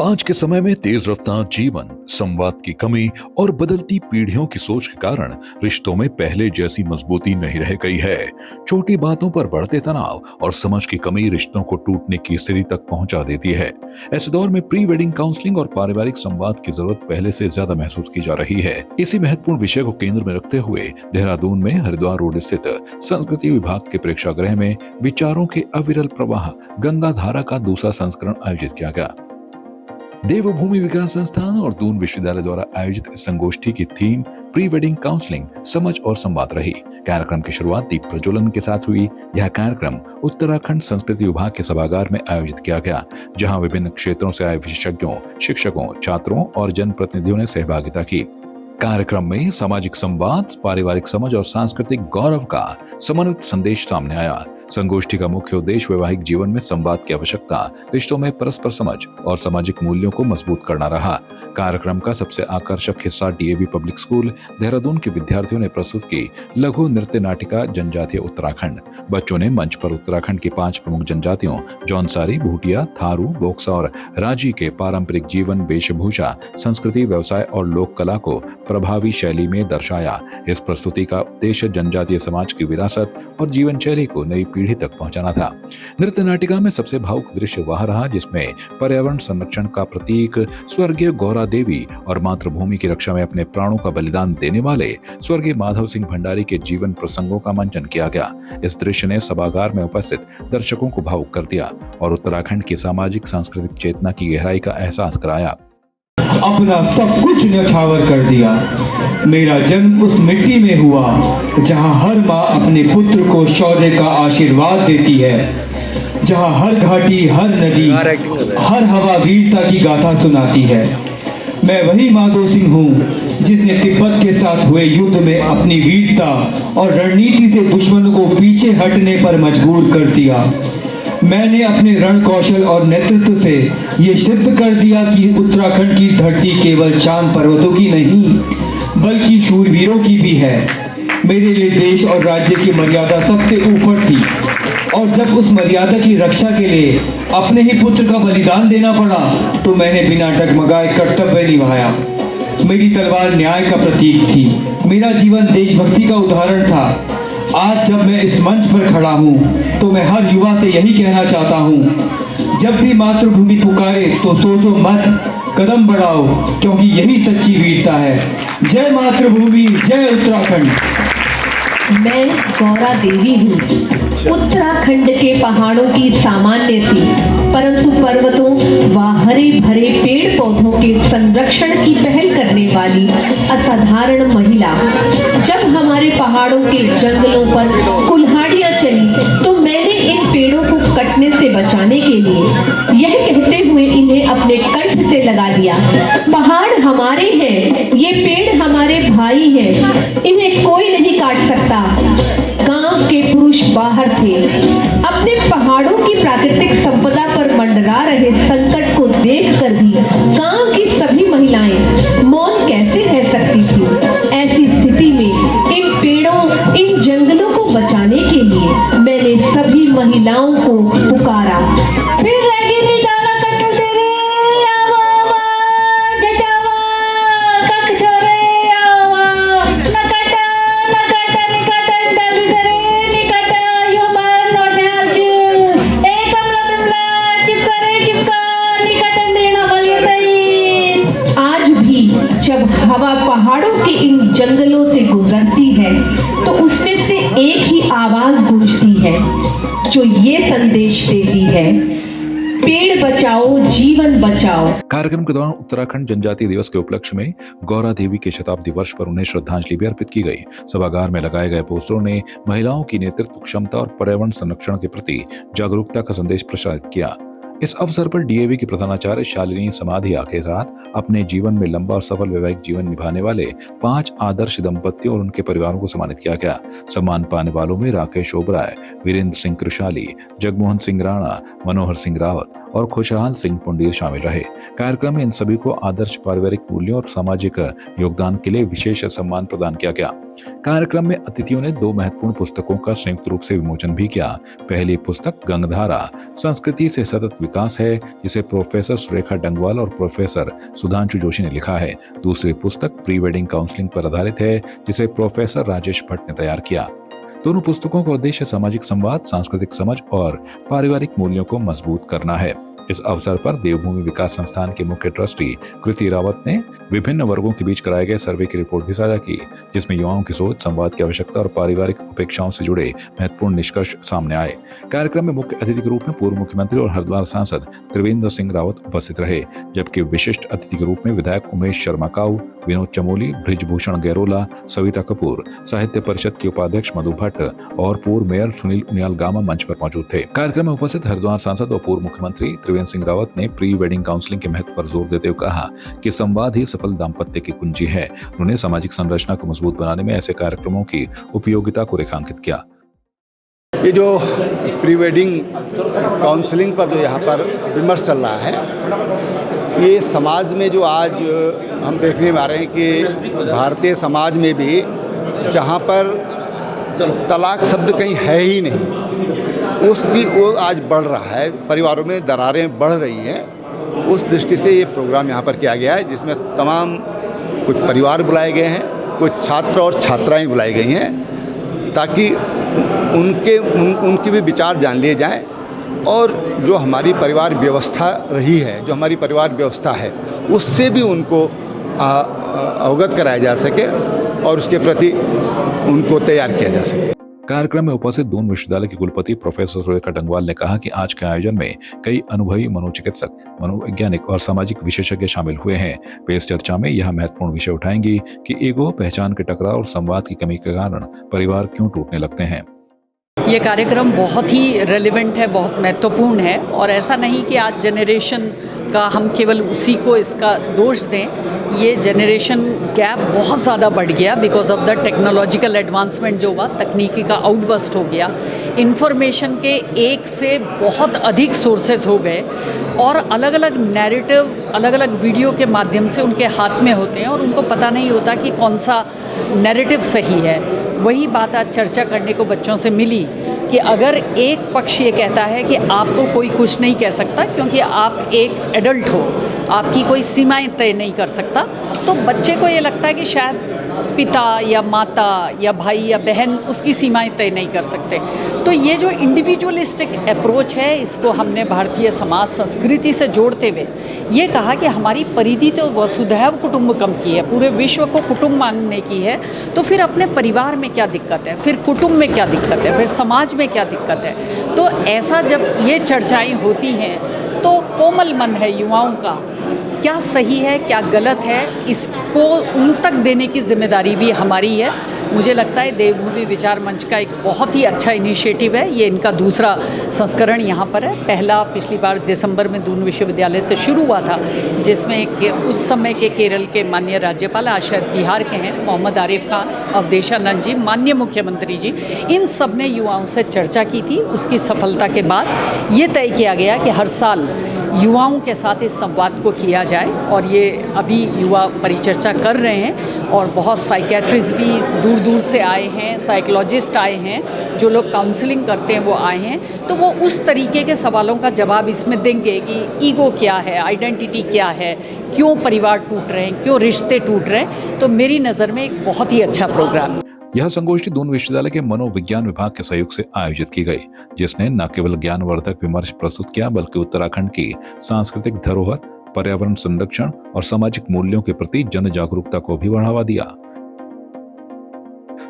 आज के समय में तेज रफ्तार जीवन, संवाद की कमी और बदलती पीढ़ियों की सोच के कारण रिश्तों में पहले जैसी मजबूती नहीं रह गई है। छोटी बातों पर बढ़ते तनाव और समझ की कमी रिश्तों को टूटने की स्थिति तक पहुंचा देती है। ऐसे दौर में प्री वेडिंग काउंसलिंग और पारिवारिक संवाद की जरूरत पहले से ज्यादा महसूस की जा रही है। इसी महत्वपूर्ण विषय को केंद्र में रखते हुए देहरादून में हरिद्वार रोड स्थित संस्कृति विभाग के प्रेक्षागृह में विचारों के अविरल प्रवाह गंगा धारा का दूसरा संस्करण आयोजित किया गया। देवभूमि विकास संस्थान और दून विश्वविद्यालय द्वारा आयोजित इस संगोष्ठी की थीम प्री वेडिंग काउंसलिंग, समझ और संवाद रही। कार्यक्रम की शुरुआत दीप प्रज्वलन के साथ हुई। यह कार्यक्रम उत्तराखंड संस्कृति विभाग के सभागार में आयोजित किया गया, जहां विभिन्न क्षेत्रों से आए विशेषज्ञों, शिक्षकों, छात्रों और जनप्रतिनिधियों ने सहभागिता की। कार्यक्रम में सामाजिक संवाद, पारिवारिक समझ और सांस्कृतिक गौरव का समन्वित संदेश सामने आया। संगोष्ठी का मुख्य उद्देश्य वैवाहिक जीवन में संवाद की आवश्यकता, रिश्तों में परस्पर समझ और सामाजिक मूल्यों को मजबूत करना रहा। कार्यक्रम का सबसे आकर्षक हिस्सा डीएवी पब्लिक स्कूल देहरादून के विद्यार्थियों ने प्रस्तुत की लघु नृत्य नाटिका जनजातीय उत्तराखंड। बच्चों ने मंच पर उत्तराखंड की 5 प्रमुख जनजातियों जौनसारी, भूटिया, थारू, बोक्सा और राजी के पारंपरिक जीवन, वेशभूषा, संस्कृति, व्यवसाय और लोक कला को प्रभावी शैली में दर्शाया। इस प्रस्तुति का उद्देश्य जनजातीय समाज की विरासत और जीवन शैली को नई पीढ़ी तक पहुंचाना था। नृत्य नाटिका में सबसे भावुक दृश्य वह रहा जिसमें पर्यावरण संरक्षण का प्रतीक स्वर्गीय गौरा देवी और मातृभूमि की रक्षा में अपने प्राणों का बलिदान देने वाले स्वर्गीय माधव सिंह भंडारी के जीवन प्रसंगों का मंचन किया गया। इस दृश्य ने सभागार में उपस्थित दर्शकों को भावुक कर दिया और उत्तराखंड की सामाजिक सांस्कृतिक चेतना की गहराई का एहसास कराया। अपना सब कुछ न्यौछावर कर दिया। मेरा जन्म उस मिट्टी में हुआ जहां हर माँ अपने पुत्र को शौर्य का आशीर्वाद देती है, जहां हर घाटी, हर नदी, हर हवा वीरता की गाथा सुनाती है। मैं वही माधो सिंह हूँ जिसने तिब्बत के साथ हुए युद्ध में अपनी वीरता और रणनीति से दुश्मनों को पीछे हटने पर मजबूर कर दिया। मैंने अपने रण कौशल और नेतृत्व से ये सिद्ध कर दिया कि उत्तराखंड की धरती केवल चांद पर्वतों की नहीं बल्कि शूरवीरों की भी है। मेरे लिए देश और राज्य की मर्यादा सबसे ऊपर थी और जब उस मर्यादा की रक्षा के लिए अपने ही पुत्र का बलिदान देना पड़ा तो मैंने बिना डगमगाए कर्तव्य निभाया। मेरी तलवार न्याय का प्रतीक थी, मेरा जीवन देशभक्ति का उदाहरण था। आज जब मैं इस मंच पर खड़ा हूँ तो मैं हर युवा से यही कहना चाहता हूँ, जब भी मातृभूमि पुकारे तो सोचो मत, कदम बढ़ाओ, क्योंकि यही सच्ची वीरता है। जय मातृभूमि, जय उत्तराखंड। मैं गौरा देवी हूँ। उत्तराखंड के पहाड़ों की सामान्य थी, परंतु पर्वतों व हरे भरे पेड़ पौधों के संरक्षण की पहल करने वाली असाधारण महिला। जब हमारे पहाड़ों के जंगलों पर कुल्हाड़ियां चली तो मैंने इन पेड़ों को कटने से बचाने के लिए यह कहते हुए इन्हें अपने कंठ से लगा दिया, पहाड़ हमारे हैं, ये पेड़ हमारे भाई हैं, इन्हें कोई नहीं काट सकता। गांव के पुरुष बाहर थे, अपने पहाड़ों की प्राकृतिक संपदा पर मंडरा रहे संकट को देखकर भी गांव की सभी महिलाएं मौन कैसे रह सकती थी। ऐसी स्थिति में इन पेड़ों, इन जंगलों को बचाने के लिए मैंने सभी महिलाओं को पुकारा। जब हवा पहाड़ों के इन जंगलों से गुजरती है तो उसमें से एक ही आवाज गूंजती है जो ये संदेश देती है, पेड़ बचाओ, जीवन बचाओ। कार्यक्रम के दौरान उत्तराखंड जनजातीय दिवस के उपलक्ष्य में गौरा देवी के शताब्दी वर्ष पर उन्हें श्रद्धांजलि भी अर्पित की गई। सभागार में लगाए गए पोस्टरों ने महिलाओं की नेतृत्व क्षमता और पर्यावरण संरक्षण के प्रति जागरूकता का संदेश प्रसारित किया। इस अवसर पर डीएवी की प्रधानाचार्य शालिनी समाधिया के साथ अपने जीवन में लंबा और सफल वैवाहिक जीवन निभाने वाले 5 आदर्श दंपतियों और उनके परिवारों को सम्मानित किया गया। सम्मान पाने वालों में राकेश ओबराय, वीरेंद्र सिंह कृशाली, जगमोहन सिंह राणा, मनोहर सिंह रावत और खुशहाल सिंह पुंडीर शामिल रहे। कार्यक्रम में इन सभी को आदर्श पारिवारिक मूल्यों और सामाजिक योगदान के लिए विशेष सम्मान प्रदान किया गया। कार्यक्रम में अतिथियों ने 2 महत्वपूर्ण पुस्तकों का संयुक्त रूप से विमोचन भी किया। पहली पुस्तक गंगधारा, संस्कृति से सतत विकास है, जिसे प्रोफेसर सुरेखा डंगवाल और प्रोफेसर सुधांशु जोशी ने लिखा है। दूसरी पुस्तक प्री वेडिंग काउंसलिंग पर आधारित है, जिसे प्रोफेसर राजेश भट्ट ने तैयार किया। दोनों पुस्तकों का उद्देश्य सामाजिक संवाद, सांस्कृतिक समझ और पारिवारिक मूल्यों को मजबूत करना है। इस अवसर पर देवभूमि विकास संस्थान के मुख्य ट्रस्टी कृति रावत ने विभिन्न वर्गों के बीच कराए गए सर्वे की रिपोर्ट भी साझा की, जिसमें युवाओं की सोच, संवाद की आवश्यकता और पारिवारिक अपेक्षाओं से जुड़े महत्वपूर्ण निष्कर्ष सामने आए। कार्यक्रम में मुख्य अतिथि के रूप में पूर्व मुख्यमंत्री और हरिद्वार सांसद त्रिवेंद्र सिंह रावत उपस्थित रहे, जबकि विशिष्ट अतिथि के रूप में विधायक उमेश शर्मा काऊ, विनोद चमोली, बृजभूषण गैरोला, सविता कपूर, साहित्य परिषद के उपाध्यक्ष मधु भट्ट और पूर्व मेयर सुनील उनियाल गामा मंच पर मौजूद थे। कार्यक्रम में उपस्थित हरिद्वार सांसद और पूर्व मुख्यमंत्री त्रिवेंद्र सिंह रावत ने प्री वेडिंग काउंसलिंग के महत्व पर जोर देते हुए कहा कि संवाद ही सफल दाम्पत्य की कुंजी है। उन्होंने सामाजिक संरचना को मजबूत बनाने में ऐसे कार्यक्रमों की उपयोगिता को रेखांकित किया। ये जो प्री वेडिंग काउंसलिंग पर जो यहाँ पर विमर्श चल रहा है, ये समाज में जो आज हम देखने में आ रहे हैं कि भारतीय समाज में भी जहाँ पर तलाक शब्द कहीं है ही नहीं, उसकी वो आज बढ़ रहा है, परिवारों में दरारें बढ़ रही हैं। उस दृष्टि से ये प्रोग्राम यहाँ पर किया गया है, जिसमें तमाम कुछ परिवार बुलाए गए हैं, कुछ छात्र और छात्राएं बुलाई गई हैं, ताकि उनकी भी विचार जान लिए जाएं और जो हमारी परिवार व्यवस्था रही है, जो हमारी परिवार व्यवस्था है, उससे भी उनको अवगत कराया जा सके और उसके प्रति उनको तैयार किया जा सके। कार्यक्रम में उपस्थित दून विश्वविद्यालय के कुलपति प्रोफेसर सुरेखा डंगवाल ने कहा कि आज के आयोजन में कई अनुभवी मनोचिकित्सक, मनोवैज्ञानिक और सामाजिक विशेषज्ञ शामिल हुए हैं। वे इस चर्चा में यह महत्वपूर्ण विषय उठाएंगी कि ईगो, पहचान के टकराव और संवाद की कमी के कारण परिवार क्यों टूटने लगते हैं। ये कार्यक्रम बहुत ही रेलेवेंट है, बहुत महत्वपूर्ण है और ऐसा नहीं कि आज जनरेशन का हम केवल उसी को इसका दोष दें। ये जनरेशन गैप बहुत ज़्यादा बढ़ गया because of the technological advancement जो हुआ, तकनीकी का आउटबस्ट हो गया, इन्फॉर्मेशन के एक से बहुत अधिक सोर्सेज हो गए और अलग अलग नैरेटिव, अलग अलग वीडियो के माध्यम से उनके हाथ में होते हैं और उनको पता नहीं होता कि कौन सा नैरेटिव सही है। वही बात आज चर्चा करने को बच्चों से मिली कि अगर एक पक्ष ये कहता है कि आपको कोई कुछ नहीं कह सकता क्योंकि आप एक एडल्ट हो, आपकी कोई सीमाएं तय नहीं कर सकता, तो बच्चे को ये लगता है कि शायद पिता या माता या भाई या बहन उसकी सीमाएं तय नहीं कर सकते। तो ये जो इंडिविजुअलिस्टिक अप्रोच है, इसको हमने भारतीय समाज संस्कृति से जोड़ते हुए ये कहा कि हमारी परिधि तो वसुधैव कुटुंबकम की है, पूरे विश्व को कुटुंब मानने की है, तो फिर अपने परिवार में क्या दिक्कत है, फिर कुटुंब में क्या दिक्कत है, फिर समाज में क्या दिक्कत है। तो ऐसा जब ये चर्चाएँ होती हैं तो कोमल मन है युवाओं का, क्या सही है क्या गलत है, इसको उन तक देने की जिम्मेदारी भी हमारी है। मुझे लगता है देवभूमि विचार मंच का एक बहुत ही अच्छा इनिशिएटिव है। ये इनका दूसरा संस्करण यहाँ पर है। पहला पिछली बार दिसंबर में दून विश्वविद्यालय से शुरू हुआ था, जिसमें उस समय के केरल के माननीय राज्यपाल, आज शायद बिहार के हैं, मोहम्मद आरिफ खान, अवधेशानंद जी, माननीय मुख्यमंत्री जी, इन सब ने युवाओं से चर्चा की थी। उसकी सफलता के बाद ये तय किया गया कि हर साल युवाओं के साथ इस संवाद को किया जाए और ये अभी युवा परिचर्चा कर रहे हैं और बहुत साइकेट्रिस्ट भी दूर दूर से आए हैं, साइकोलॉजिस्ट आए हैं, जो लोग काउंसलिंग करते हैं वो आए हैं। तो वो उस तरीके के सवालों का जवाब इसमें देंगे कि ईगो क्या है, आइडेंटिटी क्या है, क्यों परिवार टूट रहे हैं, क्यों रिश्ते टूट रहे हैं। तो मेरी नज़र में एक बहुत ही अच्छा प्रोग्राम है। यह संगोष्ठी दून विश्वविद्यालय के मनोविज्ञान विभाग के सहयोग से आयोजित की गई, जिसने न केवल ज्ञानवर्धक विमर्श प्रस्तुत किया बल्कि उत्तराखंड की सांस्कृतिक धरोहर, पर्यावरण संरक्षण और सामाजिक मूल्यों के प्रति जन जागरूकता को भी बढ़ावा दिया।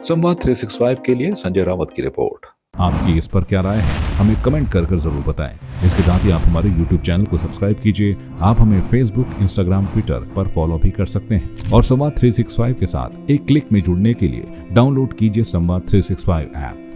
संवाद 365 के लिए संजय रावत की रिपोर्ट। आपकी इस पर क्या राय है, हमें कमेंट कर जरूर बताएं। इसके साथ ही आप हमारे YouTube चैनल को सब्सक्राइब कीजिए। आप हमें Facebook, Instagram, Twitter पर फॉलो भी कर सकते हैं और संवाद 365 के साथ एक क्लिक में जुड़ने के लिए डाउनलोड कीजिए संवाद 365 ऐप।